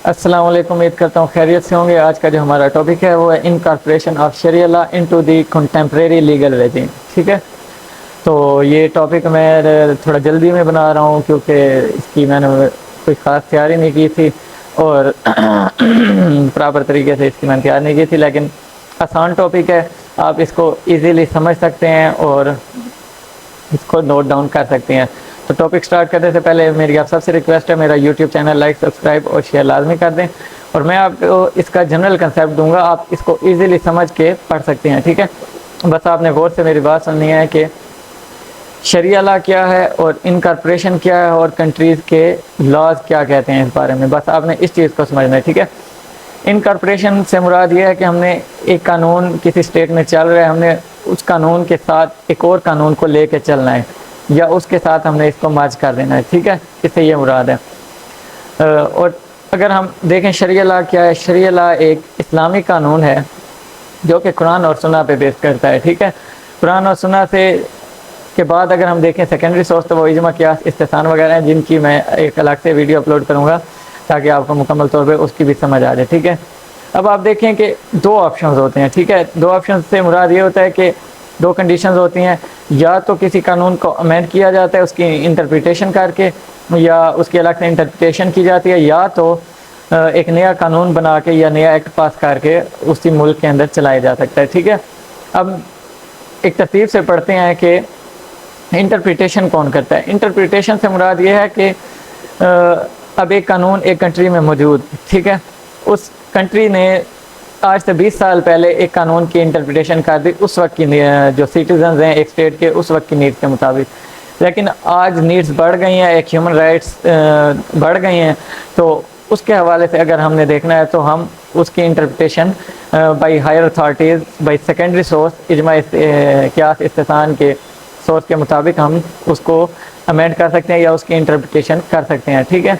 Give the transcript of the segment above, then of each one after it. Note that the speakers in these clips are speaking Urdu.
السلام علیکم، امید کرتا ہوں خیریت سے ہوں گے۔ آج کا جو ہمارا ٹاپک ہے وہ ہے incorporation of sharia law into the contemporary legal regime, ٹھیک ہے۔ تو یہ ٹاپک میں تھوڑا جلدی میں بنا رہا ہوں کیونکہ اس کی میں نے کوئی خاص تیاری نہیں کی تھی اور پراپر طریقے سے اس کی میں نے تیاری نہیں کی تھی، لیکن آسان ٹاپک ہے، آپ اس کو ایزیلی سمجھ سکتے ہیں اور اس کو نوٹ ڈاؤن کر سکتے ہیں۔ تو ٹاپک سٹارٹ کرنے سے پہلے میری آپ سب سے ریکویسٹ ہے، میرا یوٹیوب چینل لائک، سبسکرائب اور شیئر لازمی کر دیں، اور میں آپ کو اس کا جنرل کنسیپٹ دوں گا، آپ اس کو ایزیلی سمجھ کے پڑھ سکتے ہیں، ٹھیک ہے۔ بس آپ نے غور سے میری بات سننی ہے کہ شریعہ لا کیا ہے اور انکارپوریشن کیا ہے اور کنٹریز کے لاز کیا کہتے ہیں اس بارے میں، بس آپ نے اس چیز کو سمجھنا ہے، ٹھیک ہے۔ انکارپوریشن سے مراد یہ ہے کہ ہم نے ایک قانون کسی اسٹیٹ میں چل رہا ہے، ہم نے اس قانون کے ساتھ ایک اور قانون کو لے کے چلنا ہے یا اس کے ساتھ ہم نے اس کو مرج کر دینا ہے، ٹھیک ہے، اس سے یہ مراد ہے۔ اور اگر ہم دیکھیں شریعہ لا کیا ہے، شریعہ لا ایک اسلامی قانون ہے جو کہ قرآن اور سنہ پہ بیس کرتا ہے، ٹھیک ہے۔ قرآن اور سنہ سے کے بعد اگر ہم دیکھیں سیکنڈری سورس تو وہ اجماع، قیاس، استحسان وغیرہ ہیں، جن کی میں ایک الگ سے ویڈیو اپلوڈ کروں گا تاکہ آپ کو مکمل طور پہ اس کی بھی سمجھ آ جائے، ٹھیک ہے۔ اب آپ دیکھیں کہ دو آپشنز ہوتے ہیں، ٹھیک ہے۔ دو آپشنز سے مراد یہ ہوتا ہے کہ دو کنڈیشنز ہوتی ہیں، یا تو کسی قانون کو امینڈ کیا جاتا ہے اس کی انٹرپریٹیشن کر کے، یا اس کی الگ سے انٹرپریٹیشن کی جاتی ہے، یا تو ایک نیا قانون بنا کے یا نیا ایکٹ پاس کر کے اسی ملک کے اندر چلایا جا سکتا ہے، ٹھیک ہے۔ اب ایک ترتیب سے پڑھتے ہیں کہ انٹرپریٹیشن کون کرتا ہے۔ انٹرپریٹیشن سے مراد یہ ہے کہ اب ایک قانون ایک کنٹری میں موجود، ٹھیک ہے، اس کنٹری نے آج سے 20 سال پہلے ایک قانون کی انٹرپریٹیشن کر دی اس وقت کی جو سٹیزنز ہیں ایک اسٹیٹ کے، اس وقت کی نیڈس کے مطابق، لیکن آج نیڈس بڑھ گئی ہیں، ایک ہیومن رائٹس بڑھ گئی ہیں، تو اس کے حوالے سے اگر ہم نے دیکھنا ہے تو ہم اس کی interpretation by higher authorities, by secondary source, اجماع، قیاس، استحسان کے سورس کے مطابق ہم اس کو امینڈ کر سکتے ہیں یا اس کی انٹرپریٹیشن کر سکتے ہیں، ٹھیک ہے۔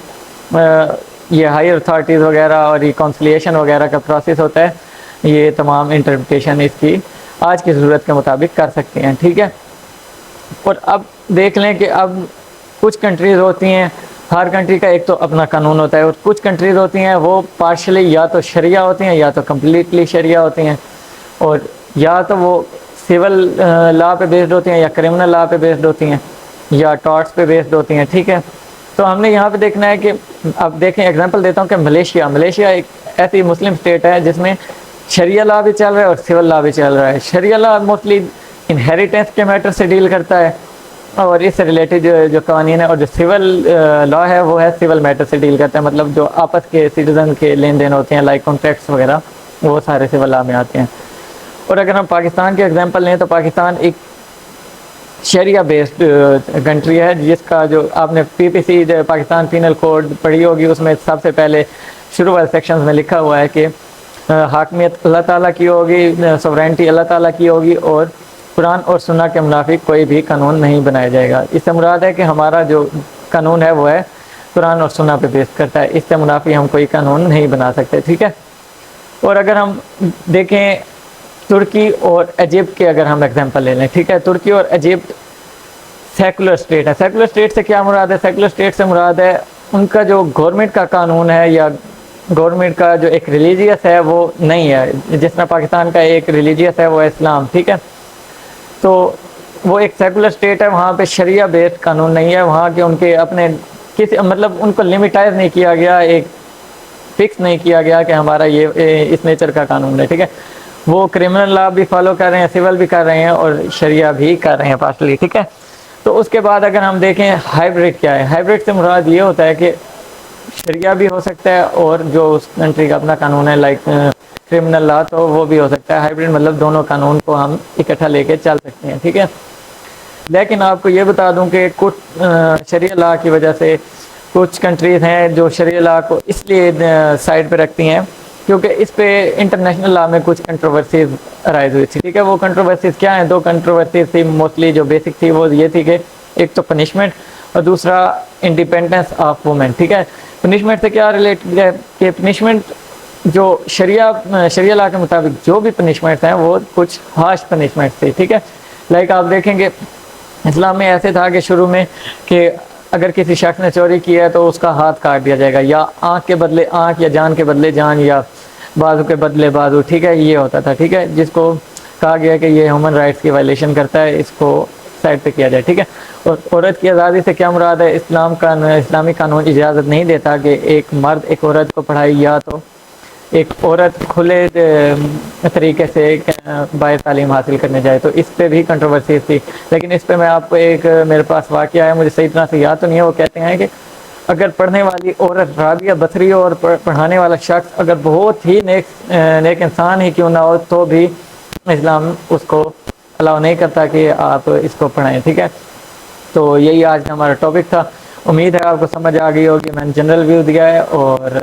یہ ہائر اتھارٹیز وغیرہ اور ریکانسلیشن وغیرہ کا پروسیس ہوتا ہے، یہ تمام انٹرپریٹیشن اس کی آج کی ضرورت کے مطابق کر سکتے ہیں، ٹھیک ہے۔ اور اب دیکھ لیں کہ اب کچھ کنٹریز ہوتی ہیں، ہر کنٹری کا ایک تو اپنا قانون ہوتا ہے، اور کچھ کنٹریز ہوتی ہیں وہ پارشلی یا تو شریعہ ہوتی ہیں یا تو کمپلیٹلی شریعہ ہوتی ہیں، اور یا تو وہ سول لا پہ بیسڈ ہوتی ہیں یا کرمنل لا پہ بیسڈ ہوتی ہیں یا ٹارٹس پہ بیسڈ ہوتی ہیں، ٹھیک ہے۔ تو ہم نے یہاں پہ دیکھنا ہے کہ اب دیکھیں ایگزامپل دیتا ہوں کہ ملیشیا ایک ایسی مسلم اسٹیٹ ہے جس میں شریعہ لا بھی چل رہا ہے اور سول لا بھی چل رہا ہے۔ شریعہ لا موسٹلی انہیریٹنس کے میٹر سے ڈیل کرتا ہے اور اس سے ریلیٹڈ جو قوانین ہے، اور جو سول لا ہے وہ ہے سول میٹر سے ڈیل کرتا ہے، مطلب جو آپس کے سٹیزن کے لین دین ہوتے ہیں لائک کانٹریکٹس وغیرہ، وہ سارے سول لا میں آتے ہیں۔ اور اگر ہم پاکستان کے ایگزامپل لیں تو پاکستان ایک شریعہ بیسڈ کنٹری ہے، جس کا جو آپ نے PPC پاکستان پینل کوڈ پڑھی ہوگی، اس میں سب سے پہلے شروع والے سیکشنز میں لکھا ہوا ہے کہ حاکمیت اللہ تعالیٰ کی ہوگی، سورینٹی اللہ تعالیٰ کی ہوگی، اور قرآن اور سنہ کے منافق کوئی بھی قانون نہیں بنایا جائے گا۔ اس سے مراد ہے کہ ہمارا جو قانون ہے وہ ہے قرآن اور سنہ پہ بیس کرتا ہے، اس سے منافی ہم کوئی قانون نہیں بنا سکتے، ٹھیک ہے۔ اور اگر ہم دیکھیں ترکی اور ایجپٹ کے اگر ہم ایگزامپل لے لیں، ٹھیک ہے، ترکی اور ایجپٹ سیکولر اسٹیٹ ہے۔ سیکولر اسٹیٹ سے کیا مراد ہے؟ سیکولر اسٹیٹ سے مراد ہے ان کا جو گورنمنٹ کا قانون ہے یا گورنمنٹ کا جو ایک ریلیجیس ہے وہ نہیں ہے، جس طرح پاکستان کا ایک ریلیجیس ہے وہ اسلام، ٹھیک ہے۔ تو وہ ایک سیکولر اسٹیٹ ہے، وہاں پہ شریعہ بیسڈ قانون نہیں ہے، وہاں کے ان کے اپنے کسی مطلب ان کو لمیٹائز نہیں کیا گیا، ایک فکس نہیں کیا گیا کہ ہمارا یہ اس نیچر کا قانون ہے، ٹھیک ہے۔ وہ کرمنل لا بھی فالو کر رہے ہیں، سول بھی کر رہے ہیں، اور شریعہ بھی کر رہے ہیں پارشلی، ٹھیک ہے۔ تو اس کے بعد اگر ہم دیکھیں ہائیبرڈ کیا ہے، ہائیبرڈ سے مراد یہ ہوتا ہے کہ شریعہ بھی ہو سکتا ہے اور جو اس کنٹری کا اپنا قانون ہے لائک کرمنل لا، تو وہ بھی ہو سکتا ہے۔ ہائیبرڈ مطلب دونوں قانون کو ہم اکٹھا لے کے چل سکتے ہیں، ٹھیک ہے۔ لیکن آپ کو یہ بتا دوں کہ کچھ شریعہ لا کی وجہ سے کچھ کنٹریز ہیں جو شریعہ لا کو اس لیے سائڈ پہ رکھتی ہیں کیونکہ اس پہ انٹرنیشنل لا میں کچھ کنٹروورسیز رائز ہوئی تھی، ٹھیک ہے۔ وہ کنٹروورسیز کیا ہیں؟ دو کنٹروورسیز تھی موسٹلی، جو بیسک تھی وہ یہ تھی کہ ایک تو پنشمنٹ اور دوسرا انڈیپینڈنس آف وومن، ٹھیک ہے۔ پنشمنٹ سے کیا ریلیٹڈ ہے کہ پنشمنٹ جو شریعہ لا کے مطابق جو بھی پنشمنٹس ہیں وہ کچھ ہارش پنشمنٹس تھی، ٹھیک ہے۔ لائک آپ دیکھیں گے اسلام میں ایسے تھا کہ شروع میں کہ اگر کسی شخص نے چوری کی ہے تو اس کا ہاتھ کاٹ دیا جائے گا، یا آنکھ کے بدلے آنکھ، یا جان کے بدلے جان، یا بازو کے بدلے بازو، ٹھیک ہے، یہ ہوتا تھا، ٹھیک ہے، جس کو کہا گیا کہ یہ ہیومن رائٹس کی وائلیشن کرتا ہے، اس کو سائڈ پہ کیا جائے، ٹھیک ہے۔ اور عورت کی آزادی سے کیا مراد ہے؟ اسلامی قانون اجازت نہیں دیتا کہ ایک مرد ایک عورت کو پڑھائے، یا تو ایک عورت کھلے طریقے سے باہر تعلیم حاصل کرنے جائے، تو اس پہ بھی کنٹروورسی تھی۔ لیکن اس پہ میں آپ کو ایک میرے پاس واقعہ ہے، مجھے صحیح طرح سے یاد تو نہیں ہے، وہ کہتے ہیں کہ اگر پڑھنے والی عورت رابعہ بصری اور پڑھانے والا شخص اگر بہت ہی نیک انسان ہی کیوں نہ ہو، تو بھی اسلام اس کو الاؤ نہیں کرتا کہ آپ اس کو پڑھائیں، ٹھیک ہے۔ تو یہی آج کا ہمارا ٹاپک تھا، امید ہے آپ کو سمجھ آ گئی ہوگی، میں نے جنرل ویو دیا ہے، اور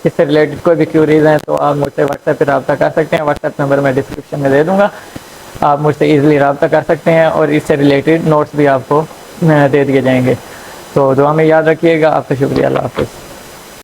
اس سے ریلیٹڈ کوئی بھی کیوریز ہیں تو آپ مجھ سے واٹس ایپ پہ رابطہ کر سکتے ہیں، واٹس ایپ نمبر میں ڈسکرپشن میں دے دوں گا، آپ مجھ سے ایزیلی رابطہ کر سکتے ہیں، اور اس سے ریلیٹڈ نوٹس بھی آپ کو دے دیے جائیں گے۔ تو دعا میں یاد رکھیے گا، آپ کا شکریہ، اللہ حافظ۔